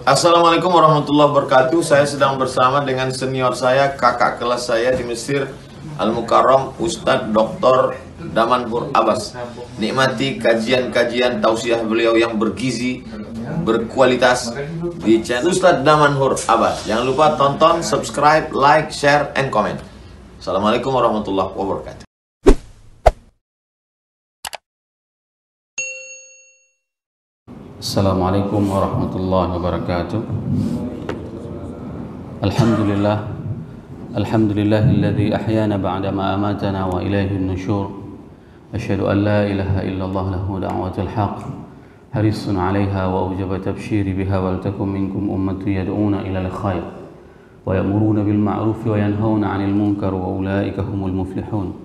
Assalamualaikum warahmatullahi wabarakatuh. Saya sedang bersama dengan senior saya, kakak kelas saya di Mesir, Al-Mukarram, Ustadz Dr. Damanhur Abbas. Nikmati kajian-kajian tausiah beliau yang bergizi, berkualitas di channel Ustadz Damanhur Abbas. Jangan lupa tonton, subscribe, like, share, and comment. Assalamualaikum warahmatullahi wabarakatuh. Assalamualaikum warahmatullahi wabarakatuh. Alhamdulillah, alhamdulillahilladzi ahyana ba'da ma amatana wa ilaihin nusyur. Asyhadu an la ilaha illallah lahu da'watul haqq, harisun 'alaiha wa ujaba tabsyiri biha wal takum minkum ummatun yad'una ilal khair wa ya'muruna bil ma'ruf wa yanhauna 'anil munkar wa ulaika humul muflihun.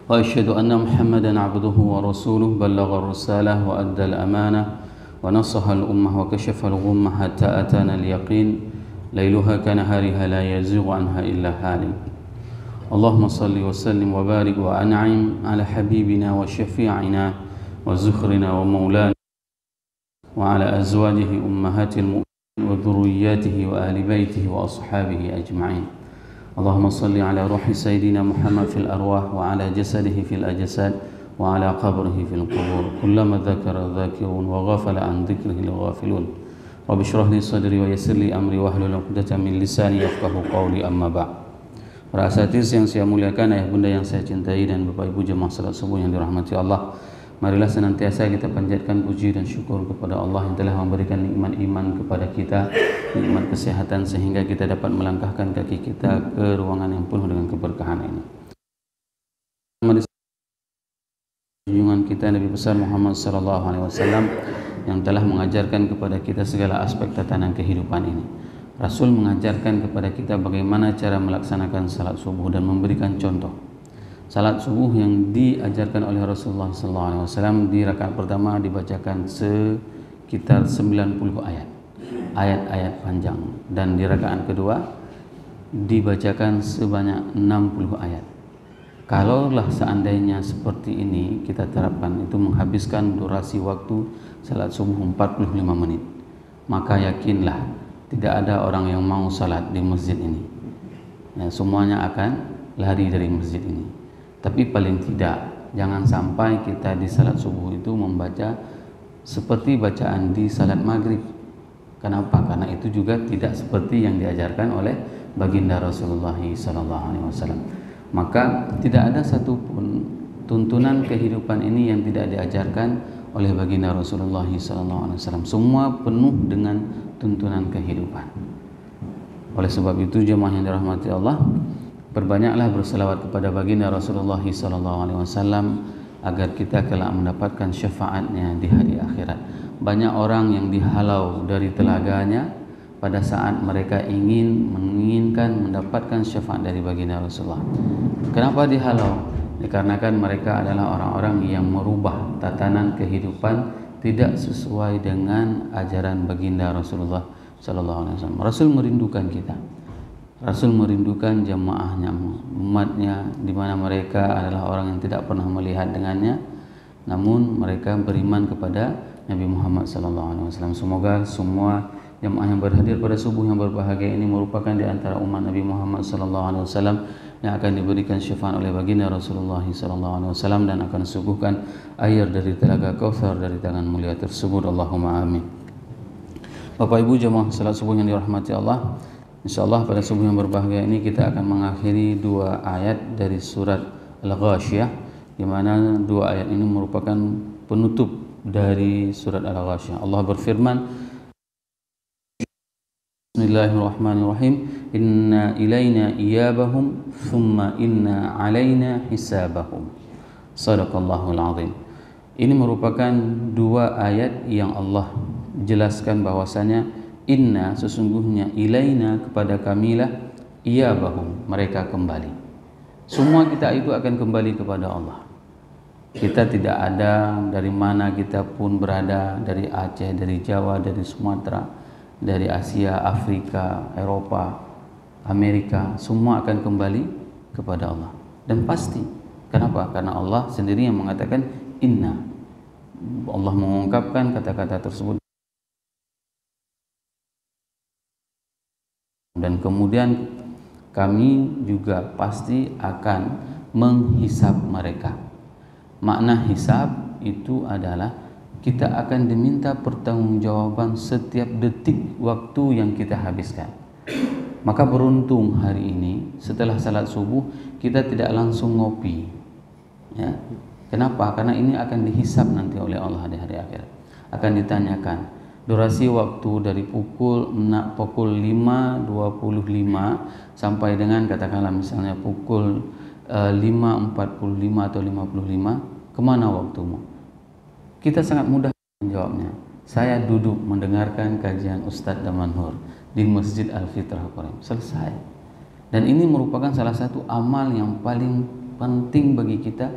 Wa asyhadu anna Muhammadan 'abduhu wa rasuluhu ballagha ar-risalah wa adda al-amanah wa nasaha al-ummah wa kashafa al-ghummah hatta atana al-yaqin lailuha kanahariha la yazighu anha illa halim. Allahumma salli wa sallim wa barik wa an'im ala habibina wa syafi'ina wa zukhrina wa maulana wa ala azwajihi ummahatil mu'minin wa dhurriyyatihi wa ahli baitihi wa ashabihi ajma'in. Allahumma salli ala ruhi sayyidina Muhammad fil arwah wa ala jasadihi fil ajsad wa ala qabrihi fil qubur. Kullama dzakara dzakirun wa ghafala an dzikrihi al-ghafilun. Rabbi shrah li sadri wa yassir li amri wahlul 'uqdatam min lisani yafqahu qawli, amma ba'd. Para asatiz yang saya muliakan, ayah bunda yang saya cintai, dan Bapak Ibu jemaah salat subuh yang dirahmati Allah, marilah senantiasa kita panjatkan puji dan syukur kepada Allah yang telah memberikan nikmat iman kepada kita, nikmat kesehatan, sehingga kita dapat melangkahkan kaki kita ke ruangan yang penuh dengan keberkahan ini. Junjungan kita Nabi besar Muhammad SAW yang telah mengajarkan kepada kita segala aspek tatanan kehidupan ini. Rasul mengajarkan kepada kita bagaimana cara melaksanakan salat subuh dan memberikan contoh. Salat subuh yang diajarkan oleh Rasulullah SAW di rakaat pertama dibacakan sekitar 90 ayat-ayat panjang, dan di rakaat kedua dibacakan sebanyak 60 ayat. Kalaulah seandainya seperti ini kita terapkan, itu menghabiskan durasi waktu salat subuh 45 menit, maka yakinlah tidak ada orang yang mau salat di masjid ini. Ya, semuanya akan lari dari masjid ini. Tapi paling tidak jangan sampai kita di salat subuh itu membaca seperti bacaan di salat maghrib. Kenapa? Karena itu juga tidak seperti yang diajarkan oleh baginda Rasulullah SAW. Maka tidak ada satupun tuntunan kehidupan ini yang tidak diajarkan oleh baginda Rasulullah SAW. Semua penuh dengan tuntunan kehidupan. Oleh sebab itu jemaah yang dirahmati Allah, berbanyaklah berselawat kepada baginda Rasulullah SAW agar kita kelak mendapatkan syafaatnya di hari akhirat. Banyak orang yang dihalau dari telaganya pada saat mereka menginginkan mendapatkan syafaat dari baginda Rasulullah. Kenapa dihalau? Dikarenakan mereka adalah orang-orang yang merubah tatanan kehidupan tidak sesuai dengan ajaran baginda Rasulullah SAW. Rasul merindukan kita. Rasul merindukan jamaahnya, umatnya, di mana mereka adalah orang yang tidak pernah melihat dengannya, namun mereka beriman kepada Nabi Muhammad SAW. Semoga semua jamaah yang berhadir pada subuh yang berbahagia ini merupakan di antara umat Nabi Muhammad SAW yang akan diberikan syafaat oleh baginda Rasulullah SAW dan akan disuguhkan air dari telaga Kautsar dari tangan mulia tersebut. Allahumma amin. Bapak Ibu jamaah salat subuh yang dirahmati Allah, insyaallah pada subuh yang berbahagia ini kita akan mengakhiri dua ayat dari surat Al-Ghasyiyah, di mana dua ayat ini merupakan penutup dari surat Al-Ghasyiyah. Allah berfirman, Bismillahirrahmanirrahim, inna ilaina iyabahum thumma inna alaina hisabahum. Sadaqallahul azim. Ini merupakan dua ayat yang Allah jelaskan bahwasanya inna, sesungguhnya, ilaina, kepada kamilah, iyabahum, mereka kembali. Semua kita itu akan kembali kepada Allah. Kita tidak ada dari mana kita pun berada, dari Aceh, dari Jawa, dari Sumatera, dari Asia, Afrika, Eropa, Amerika, semua akan kembali kepada Allah. Dan pasti. Kenapa? Karena Allah sendiri yang mengatakan inna. Allah mengungkapkan kata-kata tersebut Dan kemudian kami juga pasti akan menghisab mereka. Makna hisab itu adalah kita akan diminta pertanggungjawaban setiap detik waktu yang kita habiskan. Maka beruntung hari ini setelah salat subuh kita tidak langsung ngopi. Ya. Kenapa? Karena ini akan dihisab nanti oleh Allah di hari akhirat. Akan ditanyakan durasi waktu dari pukul 5.25 sampai dengan katakanlah misalnya pukul 5.45 atau 55, kemana waktumu? Kita sangat mudah menjawabnya. Saya duduk mendengarkan kajian Ustadz Damanhur di Masjid Al-Fitrah Qorem. Selesai. Dan ini merupakan salah satu amal yang paling penting bagi kita.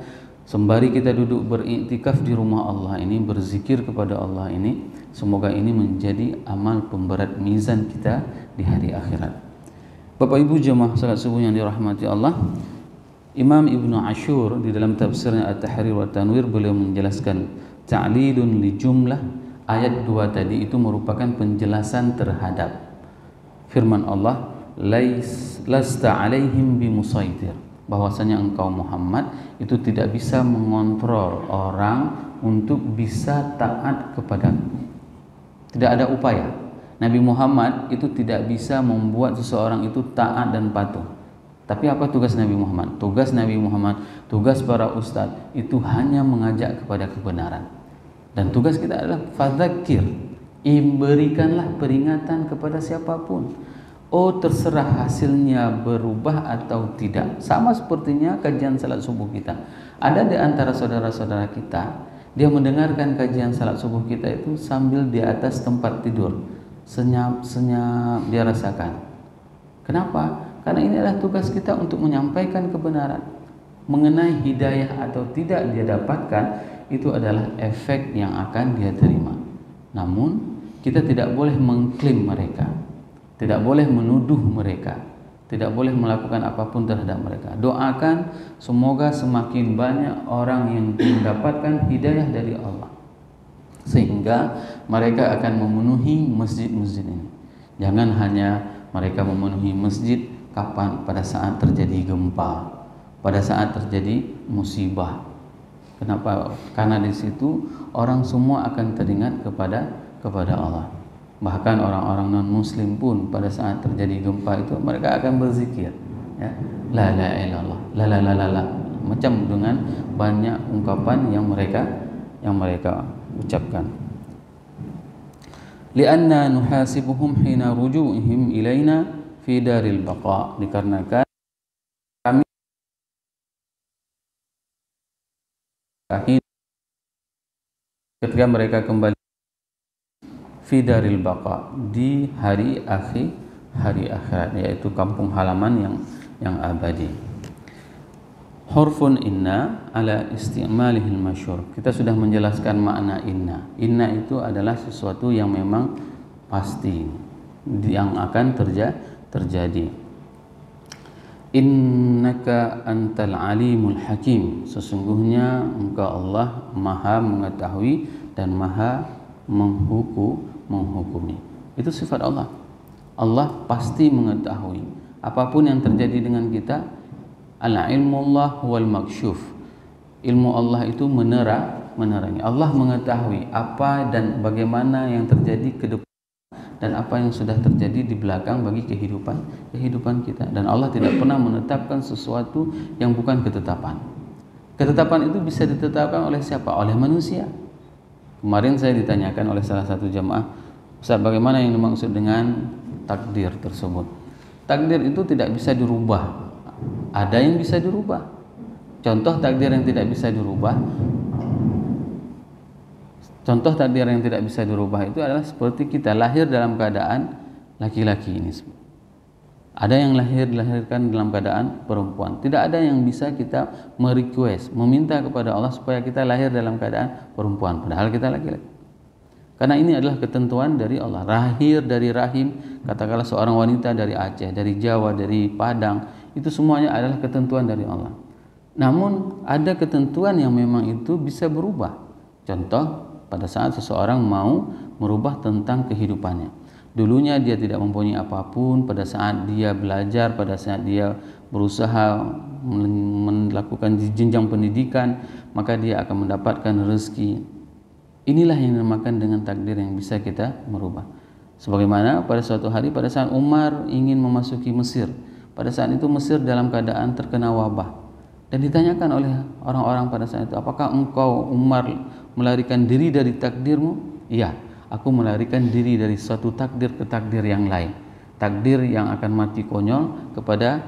Sembari kita duduk beriktikaf di rumah Allah ini, berzikir kepada Allah ini, semoga ini menjadi amal pemberat mizan kita di hari akhirat. Bapak Ibu jemaah salat subuh yang dirahmati Allah, Imam Ibnu Ashur di dalam tafsirnya At-Tahrir wa Tanwir beliau menjelaskan ta'lilun li jumlah, ayat 2 tadi itu merupakan penjelasan terhadap firman Allah, lasta alaihim bimusaitir, bahwasanya engkau Muhammad itu tidak bisa mengontrol orang untuk bisa taat kepadamu. Tidak ada upaya. Nabi Muhammad itu tidak bisa membuat seseorang itu taat dan patuh. Tapi apa tugas Nabi Muhammad? Tugas Nabi Muhammad, tugas para ustadz itu hanya mengajak kepada kebenaran. Dan tugas kita adalah fadzakir, berikanlah peringatan kepada siapapun. Oh, terserah hasilnya berubah atau tidak. Sama sepertinya kajian salat subuh kita. Ada di antara saudara-saudara kita, dia mendengarkan kajian salat subuh kita itu sambil di atas tempat tidur. Senyap-senyap dia rasakan. Kenapa? Karena ini adalah tugas kita untuk menyampaikan kebenaran. Mengenai hidayah atau tidak dia dapatkan, itu adalah efek yang akan dia terima. Namun, kita tidak boleh mengklaim mereka. Tidak boleh menuduh mereka, tidak boleh melakukan apapun terhadap mereka. Doakan semoga semakin banyak orang yang mendapatkan hidayah dari Allah, sehingga mereka akan memenuhi masjid-masjid ini. Jangan hanya mereka memenuhi masjid kapan? Pada saat terjadi gempa, pada saat terjadi musibah. Kenapa? Karena di situ orang semua akan teringat kepada Allah. Bahkan orang-orang non-muslim pun pada saat terjadi gempa itu mereka akan berzikir, ya, la ilaha illallah, la la la la la, macam dengan banyak ungkapan yang mereka ucapkan. Lianna nuhasibuhum hina ruju'ihim ilaina fi daril baqa, dikarenakan kami ketika mereka kembali fi daril baqa, di hari akhirat, yaitu kampung halaman yang abadi. Hurfun inna ala isti'malihil masyhur. Kita sudah menjelaskan makna inna. Inna itu adalah sesuatu yang memang pasti yang akan terjadi. Innaka antal alimul hakim. Sesungguhnya engkau Allah Maha mengetahui dan Maha menghukumi. Itu sifat Allah. Allah pasti mengetahui apapun yang terjadi dengan kita. Al-ilmullah wal maksyuf. Ilmu Allah itu menerangi. Allah mengetahui apa dan bagaimana yang terjadi ke depan dan apa yang sudah terjadi di belakang bagi kehidupan kita. Dan Allah tidak pernah menetapkan sesuatu yang bukan ketetapan. Ketetapan itu bisa ditetapkan oleh siapa? Oleh manusia. Kemarin saya ditanyakan oleh salah satu jamaah, Ustaz, bagaimana yang dimaksud dengan takdir tersebut? Takdir itu tidak bisa dirubah. Ada yang bisa dirubah. Contoh takdir yang tidak bisa dirubah. Contoh takdir yang tidak bisa dirubah itu adalah seperti kita lahir dalam keadaan laki-laki ini. Ada yang dilahirkan dalam keadaan perempuan. Tidak ada yang bisa kita merequest, meminta kepada Allah supaya kita lahir dalam keadaan perempuan, padahal kita laki-laki. Karena ini adalah ketentuan dari Allah. Lahir dari rahim, katakanlah seorang wanita dari Aceh, dari Jawa, dari Padang, itu semuanya adalah ketentuan dari Allah. Namun ada ketentuan yang memang itu bisa berubah. Contoh, pada saat seseorang mau merubah tentang kehidupannya. Dulunya dia tidak mempunyai apapun, pada saat dia belajar, pada saat dia berusaha melakukan jenjang pendidikan, maka dia akan mendapatkan rezeki. Inilah yang dinamakan dengan takdir yang bisa kita merubah. Sebagaimana pada suatu hari pada saat Umar ingin memasuki Mesir, pada saat itu Mesir dalam keadaan terkena wabah, dan ditanyakan oleh orang-orang pada saat itu, apakah engkau Umar melarikan diri dari takdirmu? Iya, aku melarikan diri dari suatu takdir ke takdir yang lain, takdir yang akan mati konyol kepada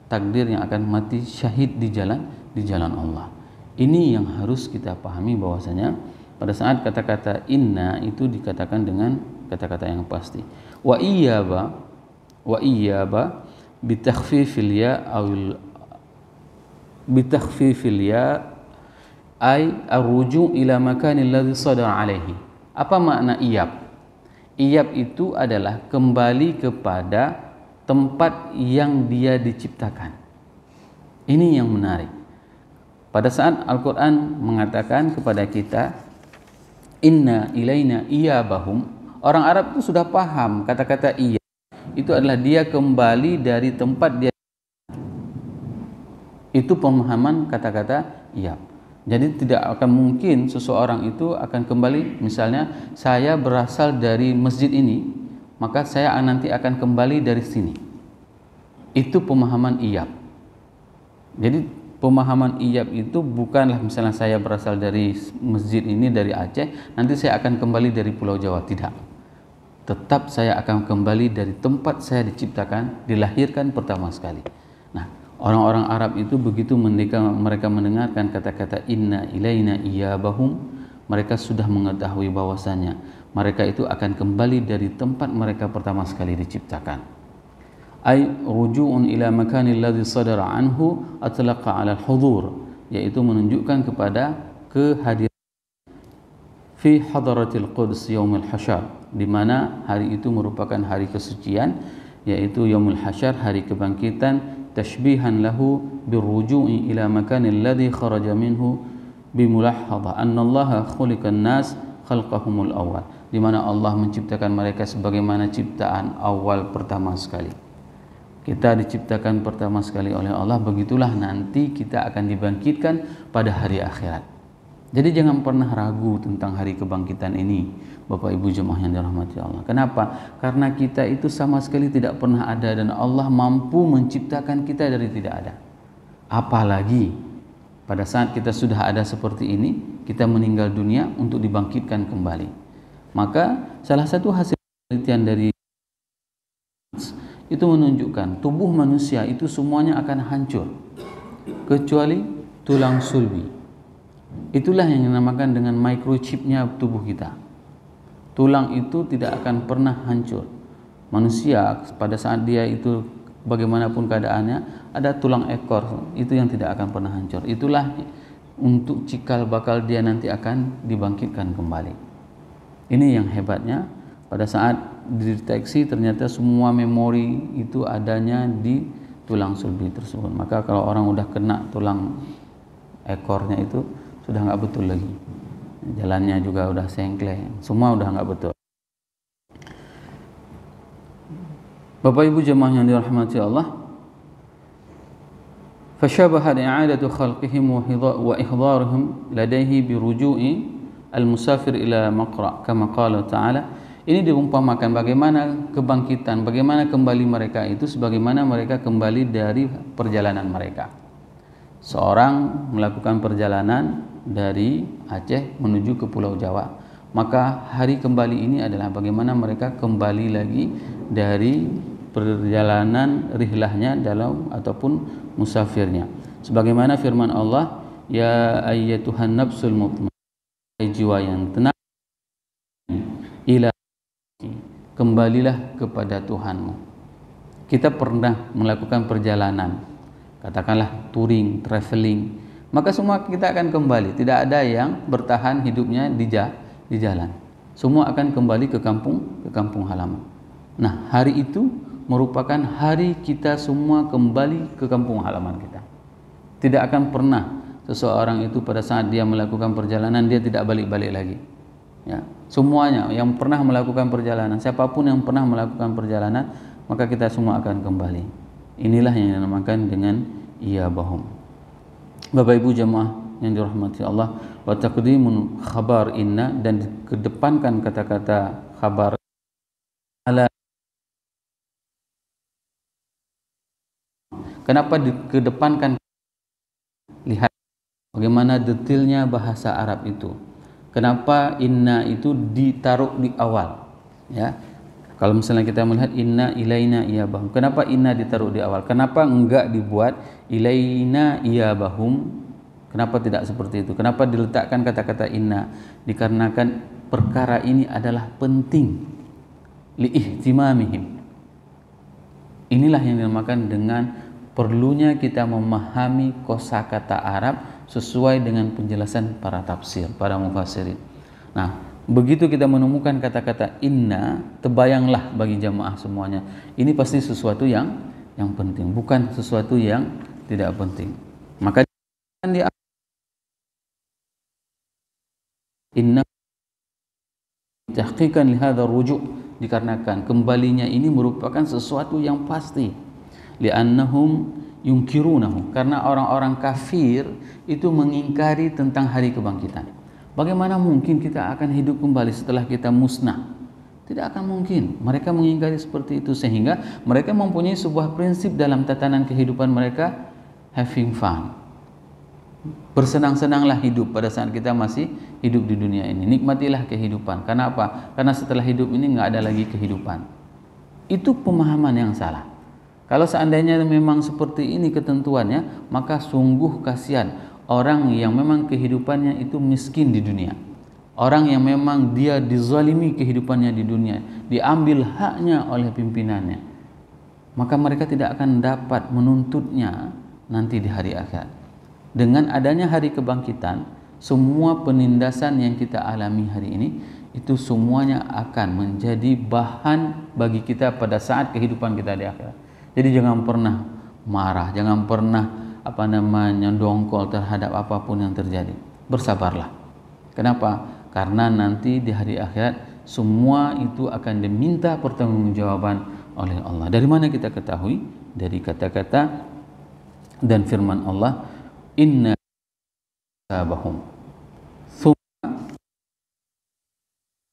takdir yang akan mati syahid di jalan Allah. Ini yang harus kita pahami, bahwasanya pada saat kata-kata inna itu dikatakan dengan kata-kata yang pasti. Wa iyyaba bitakhfifil ya ay arruju ila makanil ladzi sadara alaihi. Apa makna iyab? Iyab itu adalah kembali kepada tempat yang dia diciptakan. Ini yang menarik. Pada saat Al-Quran mengatakan kepada kita inna ilaina iyabahum, orang Arab itu sudah paham kata-kata iyab itu adalah dia kembali dari tempat dia. Itu pemahaman kata-kata iyab. Jadi tidak akan mungkin seseorang itu akan kembali, misalnya saya berasal dari masjid ini, maka saya nanti akan kembali dari sini. Itu pemahaman iyab. Jadi pemahaman iyab itu bukanlah misalnya saya berasal dari masjid ini, dari Aceh, nanti saya akan kembali dari Pulau Jawa. Tidak. Tetap saya akan kembali dari tempat saya diciptakan, dilahirkan pertama sekali. Nah, orang-orang Arab itu begitu mereka mendengarkan kata-kata inna ilaina iyabahum, mereka sudah mengetahui bahwasanya mereka itu akan kembali dari tempat mereka pertama sekali diciptakan. Ay ruju'un ila makanil ladzi sadara anhu atlaqa 'ala al-hudur, yaitu menunjukkan kepada kehadiran fi hadratil Quds yaumil hasyar, di mana hari itu merupakan hari kesucian, yaitu yaumul hasyar, hari kebangkitan, tashbihan lahu birruju'i ila makanil ladzi kharaja minhu bimulahadha anna Allah khuliqan nas khalqahumul awal, di mana Allah menciptakan mereka sebagaimana ciptaan awal pertama sekali. Kita diciptakan pertama sekali oleh Allah, begitulah nanti kita akan dibangkitkan pada hari akhirat. Jadi jangan pernah ragu tentang hari kebangkitan ini, Bapak Ibu jemaah yang dirahmati Allah. Kenapa? Karena kita itu sama sekali tidak pernah ada, dan Allah mampu menciptakan kita dari tidak ada. Apalagi pada saat kita sudah ada seperti ini, kita meninggal dunia untuk dibangkitkan kembali. Maka salah satu hasil penelitian dari itu menunjukkan tubuh manusia itu semuanya akan hancur kecuali tulang sulbi. Itulah yang dinamakan dengan microchipnya tubuh kita. Tulang itu tidak akan pernah hancur. Manusia pada saat dia itu bagaimanapun keadaannya, ada tulang ekor itu yang tidak akan pernah hancur. Itulah untuk cikal bakal dia nanti akan dibangkitkan kembali. Ini yang hebatnya, pada saat dideteksi ternyata semua memori itu adanya di tulang sulbi tersebut. Maka kalau orang udah kena tulang ekornya itu sudah nggak betul lagi, jalannya juga udah sengkleng, semua udah nggak betul. Bapak Ibu jemaah yang dirahmati Allah, fashabahat i'adatu khalqihim wa ihdarihim ladaihi biruju'i al-musafir ila maqra' kama qala ta'ala. Ini diumpamakan bagaimana kebangkitan, bagaimana kembali mereka itu sebagaimana mereka kembali dari perjalanan mereka. Seorang melakukan perjalanan dari Aceh menuju ke Pulau Jawa, maka hari kembali ini adalah bagaimana mereka kembali lagi dari perjalanan rihlahnya dalam ataupun musafirnya. Sebagaimana firman Allah, ya ayyatuhan nafsul mutmainnah, jiwa yang tenang, ila, kembalilah kepada Tuhanmu. Kita pernah melakukan perjalanan, katakanlah touring, traveling, maka semua kita akan kembali. Tidak ada yang bertahan hidupnya di jalan. Semua akan kembali ke kampung halaman. Nah, hari itu merupakan hari kita semua kembali ke kampung halaman kita. Tidak akan pernah seseorang itu pada saat dia melakukan perjalanan dia tidak balik-balik lagi. Ya, semuanya yang pernah melakukan perjalanan, siapapun yang pernah melakukan perjalanan, maka kita semua akan kembali. Inilah yang dinamakan dengan iyabahum. Bapak Ibu jemaah yang dirahmati Allah, wa taqdimun khabar inna, dan dikedepankan kata-kata khabar ala. Kenapa dikedepankan? Lihat bagaimana detailnya bahasa Arab itu. Kenapa inna itu ditaruh di awal? Ya, kalau misalnya kita melihat inna ilaina iyabahum, kenapa inna ditaruh di awal? Kenapa enggak dibuat ilaina iyabahum? Kenapa tidak seperti itu? Kenapa diletakkan kata-kata inna? Dikarenakan perkara ini adalah penting liihtimamihim. Inilah yang dinamakan dengan perlunya kita memahami kosakata Arab sesuai dengan penjelasan para tafsir, para mufassirin. Nah, begitu kita menemukan kata-kata inna, terbayanglah bagi jamaah semuanya, ini pasti sesuatu yang penting, bukan sesuatu yang tidak penting. Maka di inna tahqiqan li hadzal ruju', dikarenakan kembalinya ini merupakan sesuatu yang pasti. Li'annahum yungkirunahu, karena orang-orang kafir itu mengingkari tentang hari kebangkitan. Bagaimana mungkin kita akan hidup kembali setelah kita musnah? Tidak akan mungkin. Mereka mengingkari seperti itu, sehingga mereka mempunyai sebuah prinsip dalam tatanan kehidupan mereka, having fun. Bersenang-senanglah hidup pada saat kita masih hidup di dunia ini. Nikmatilah kehidupan. Kenapa? Karena setelah hidup ini nggak ada lagi kehidupan. Itu pemahaman yang salah. Kalau seandainya memang seperti ini ketentuannya, maka sungguh kasihan orang yang memang kehidupannya itu miskin di dunia. Orang yang memang dia dizalimi kehidupannya di dunia, diambil haknya oleh pimpinannya. Maka mereka tidak akan dapat menuntutnya nanti di hari akhirat. Dengan adanya hari kebangkitan, semua penindasan yang kita alami hari ini itu semuanya akan menjadi bahan bagi kita pada saat kehidupan kita di akhirat. Jadi jangan pernah marah, jangan pernah dongkol terhadap apapun yang terjadi. Bersabarlah. Kenapa? Karena nanti di hari akhirat semua itu akan diminta pertanggungjawaban oleh Allah. Dari mana kita ketahui? Dari kata-kata dan firman Allah, inna hisabahum thumma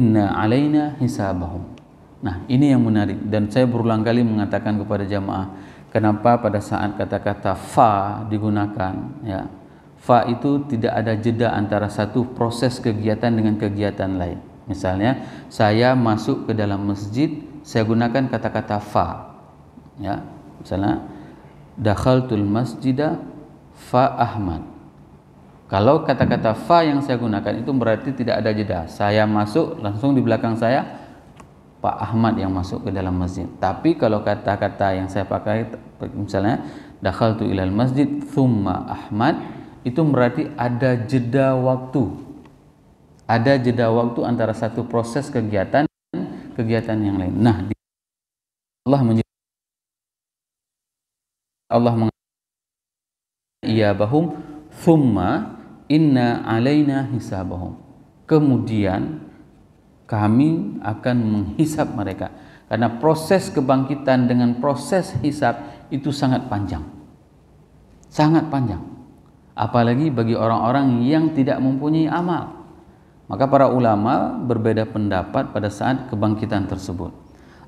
inna alaina hisabahum. Nah, ini yang menarik, dan saya berulang kali mengatakan kepada jamaah, kenapa pada saat kata-kata fa digunakan, ya, fa itu tidak ada jeda antara satu proses kegiatan dengan kegiatan lain. Misalnya saya masuk ke dalam masjid, saya gunakan kata-kata fa, ya, misalnya dakhaltul masjida fa Ahmad. Kalau kata-kata fa yang saya gunakan itu berarti tidak ada jeda, saya masuk langsung di belakang saya Pak Ahmad yang masuk ke dalam masjid. Tapi kalau kata-kata yang saya pakai misalnya dakhaltu ilal masjid thumma Ahmad, itu berarti ada jeda waktu. Ada jeda waktu antara satu proses kegiatan dan kegiatan yang lain. Nah, Allah iyabahum thumma inna alaina hisabahum. Kemudian kami akan menghisap mereka. Karena proses kebangkitan dengan proses hisap itu sangat panjang. Sangat panjang. Apalagi bagi orang-orang yang tidak mempunyai amal. Maka para ulama berbeda pendapat pada saat kebangkitan tersebut.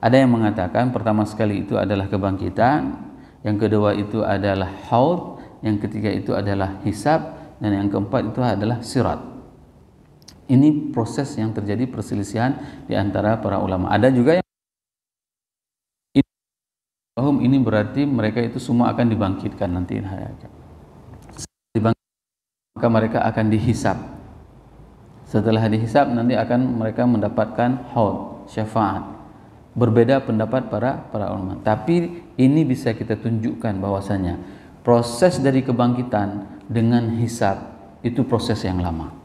Ada yang mengatakan pertama sekali itu adalah kebangkitan, yang kedua itu adalah haud, yang ketiga itu adalah hisab, dan yang keempat itu adalah sirat. Ini proses yang terjadi perselisihan di antara para ulama. Ada juga yang ini berarti mereka itu semua akan dibangkitkan nanti. Maka mereka akan dihisap. Setelah dihisap nanti akan mereka mendapatkan haud, syafaat. Berbeda pendapat para ulama. Tapi ini bisa kita tunjukkan bahwasanya proses dari kebangkitan dengan hisap itu proses yang lama.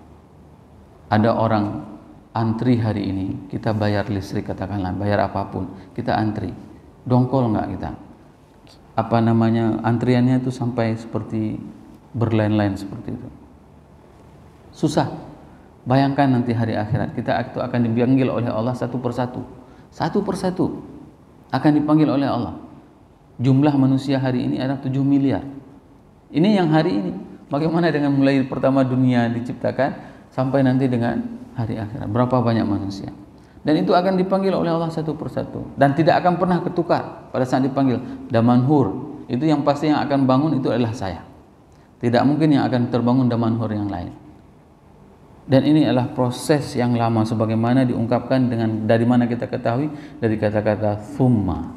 Ada orang antri hari ini, kita bayar listrik katakanlah, bayar apapun, kita antri. Dongkol enggak kita? Antriannya itu sampai seperti berlain-lain seperti itu. Susah. Bayangkan nanti hari akhirat kita itu akan dipanggil oleh Allah satu persatu. Satu persatu akan dipanggil oleh Allah. Jumlah manusia hari ini ada 7 miliar. Ini yang hari ini. Bagaimana dengan mulai pertama dunia diciptakan sampai nanti dengan hari akhirat? Berapa banyak manusia? Dan itu akan dipanggil oleh Allah satu persatu. Dan tidak akan pernah ketukar pada saat dipanggil. Damanhur, itu yang pasti yang akan bangun itu adalah saya. Tidak mungkin yang akan terbangun damanhur yang lain. Dan ini adalah proses yang lama sebagaimana diungkapkan dengan dari mana kita ketahui, dari kata-kata thumma,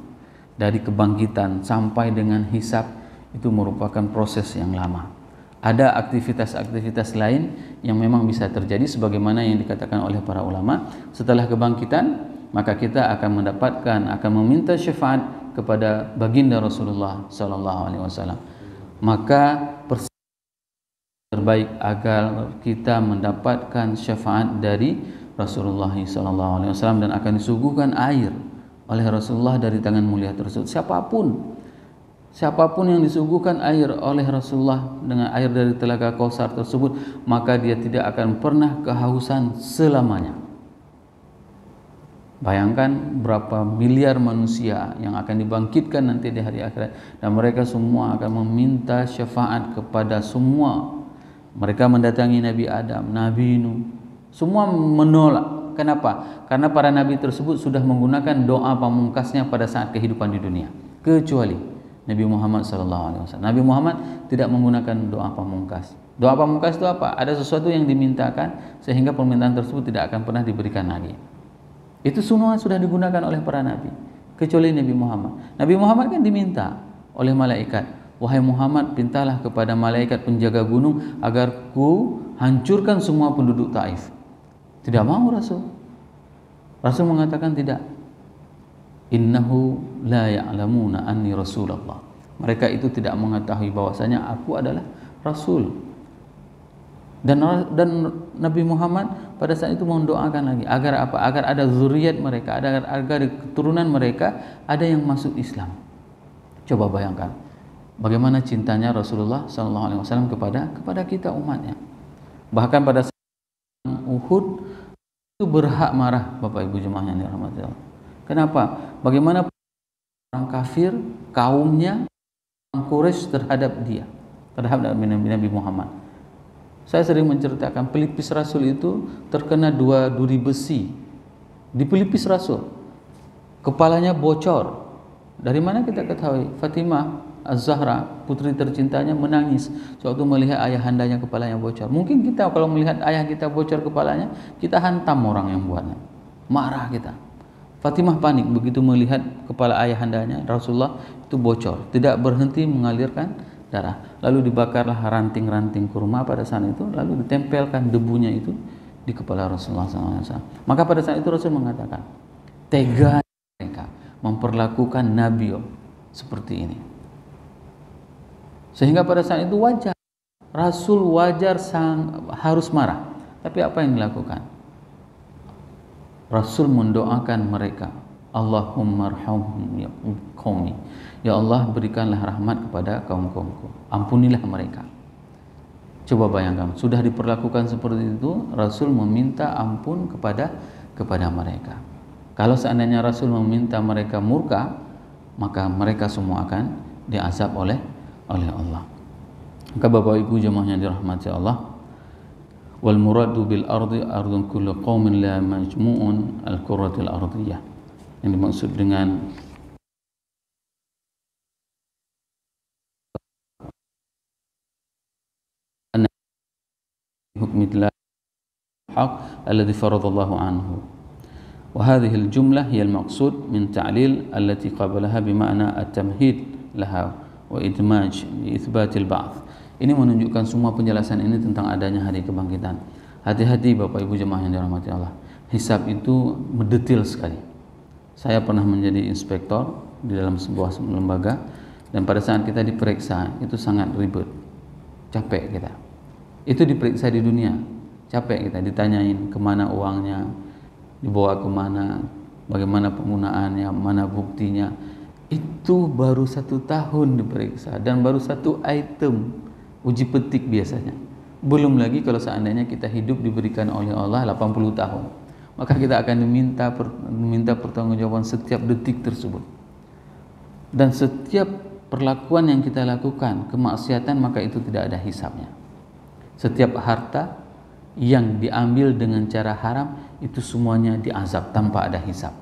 dari kebangkitan sampai dengan hisab, itu merupakan proses yang lama. Ada aktivitas-aktivitas lain yang memang bisa terjadi sebagaimana yang dikatakan oleh para ulama. Setelah kebangkitan, maka kita akan mendapatkan, akan meminta syafaat kepada baginda Rasulullah SAW. Maka terbaik agar kita mendapatkan syafaat dari Rasulullah SAW, dan akan disuguhkan air oleh Rasulullah dari tangan mulia tersebut. Siapapun yang disuguhkan air oleh Rasulullah dengan air dari telaga Kausar tersebut, maka dia tidak akan pernah kehausan selamanya. Bayangkan berapa miliar manusia yang akan dibangkitkan nanti di hari akhirat, dan mereka semua akan meminta syafaat kepada semua. Mereka mendatangi Nabi Adam, Nabi Nuh, semua menolak. Kenapa? Karena para nabi tersebut sudah menggunakan doa pamungkasnya pada saat kehidupan di dunia, kecuali Nabi Muhammad SAW. Nabi Muhammad tidak menggunakan doa pamungkas. Doa pamungkas itu apa? Ada sesuatu yang dimintakan sehingga permintaan tersebut tidak akan pernah diberikan lagi. Itu semua sudah digunakan oleh para nabi, kecuali Nabi Muhammad. Nabi Muhammad kan diminta oleh malaikat, wahai Muhammad, pintalah kepada malaikat penjaga gunung agar ku hancurkan semua penduduk Taif. Tidak mau Rasul. Rasul mengatakan tidak. Innahu la ya'lamuna anni Rasulullah. Mereka itu tidak mengetahui bahwasanya aku adalah Rasul. Dan Nabi Muhammad pada saat itu mendoakan lagi agar apa? Agar ada zuriat mereka, agar keturunan mereka ada yang masuk Islam. Coba bayangkan bagaimana cintanya Rasulullah SAW kepada kita umatnya. Bahkan pada saat Uhud itu berhak marah, Bapak Ibu jemaah yang dirahmati Allah. Kenapa? Bagaimana orang kafir kaumnya, orang Quraisy terhadap dia, terhadap Nabi Muhammad. Saya sering menceritakan pelipis Rasul itu terkena 2 duri besi di pelipis Rasul. Kepalanya bocor. Dari mana kita ketahui? Fatimah Az-Zahra, putri tercintanya, menangis sewaktu melihat ayahandanya kepalanya bocor. Mungkin kita kalau melihat ayah kita bocor kepalanya, kita hantam orang yang buatnya. Marah kita. Fatimah panik begitu melihat kepala ayahandanya Rasulullah itu bocor, tidak berhenti mengalirkan darah. Lalu dibakarlah ranting-ranting kurma pada saat itu, lalu ditempelkan debunya itu di kepala Rasulullah SAW. Maka pada saat itu Rasul mengatakan, tega mereka memperlakukan Nabi seperti ini. Sehingga pada saat itu wajar, Rasul wajar harus marah. Tapi apa yang dilakukan? Rasul mendoakan mereka, Allahumma arhamhum ya qaumi. Ya Allah, berikanlah rahmat kepada kaum-kaumku. Ampunilah mereka. Coba bayangkan, sudah diperlakukan seperti itu, Rasul meminta ampun kepada mereka. Kalau seandainya Rasul meminta mereka murka, maka mereka semua akan diazab oleh Allah. Maka Bapak Ibu jemaah yang dirahmati Allah, wal muradu bil ardi ardun kullu qaumin la majmu'un al qurratil ardiyah. Yang dimaksud dengan hukmillah haq alladhi faradallahu anhu. Wa hadhihi al jumlah hiya al maqsud min ta'lil allati qablaha bima'na at-tamhid laha wa idmaj li itsbatil ba'ts. Ini menunjukkan semua penjelasan ini tentang adanya hari kebangkitan. Hati-hati Bapak Ibu jemaah yang dirahmati Allah. Hisab itu mendetil sekali. Saya pernah menjadi inspektor di dalam sebuah lembaga, dan pada saat kita diperiksa itu sangat ribet. Capek kita. Itu diperiksa di dunia. Capek kita, ditanyain kemana uangnya, dibawa kemana, bagaimana penggunaannya, mana buktinya. Itu baru 1 tahun diperiksa dan baru 1 item uji petik biasanya. Belum lagi kalau seandainya kita hidup diberikan oleh Allah 80 tahun, maka kita akan diminta pertanggungjawaban setiap detik tersebut. Dan setiap perlakuan yang kita lakukan kemaksiatan, maka itu tidak ada hisabnya. Setiap harta yang diambil dengan cara haram itu semuanya diazab tanpa ada hisab.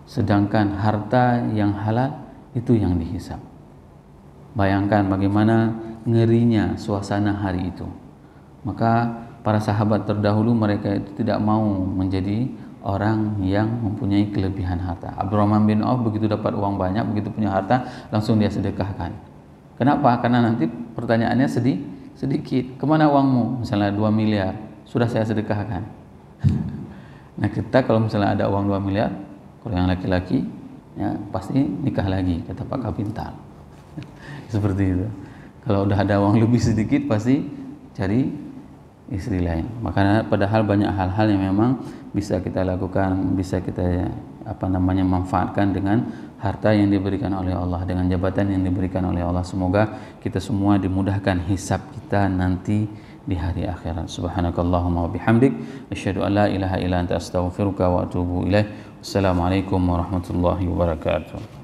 Sedangkan harta yang halal itu yang dihisab. Bayangkan bagaimana ngerinya suasana hari itu. Maka para sahabat terdahulu mereka itu tidak mau menjadi orang yang mempunyai kelebihan harta. Abdurrahman bin Auf begitu dapat uang banyak, begitu punya harta, langsung dia sedekahkan. Kenapa? Karena nanti pertanyaannya sedikit. Kemana uangmu? Misalnya 2 miliar, sudah saya sedekahkan. Nah kita kalau misalnya ada uang 2 miliar, kalau yang laki-laki ya pasti nikah lagi, kata Pak Kapintal. Seperti itu. Kalau udah ada uang lebih sedikit pasti cari istri lain. Makanya padahal banyak hal-hal yang memang bisa kita lakukan, bisa kita manfaatkan dengan harta yang diberikan oleh Allah, dengan jabatan yang diberikan oleh Allah. Semoga kita semua dimudahkan hisab kita nanti di hari akhirat. Subhanakallahumma wa bihamdik, asyhadu an la ilaha illa anta astaghfiruka wa atubu ilaik. Wassalamualaikum warahmatullahi wabarakatuh.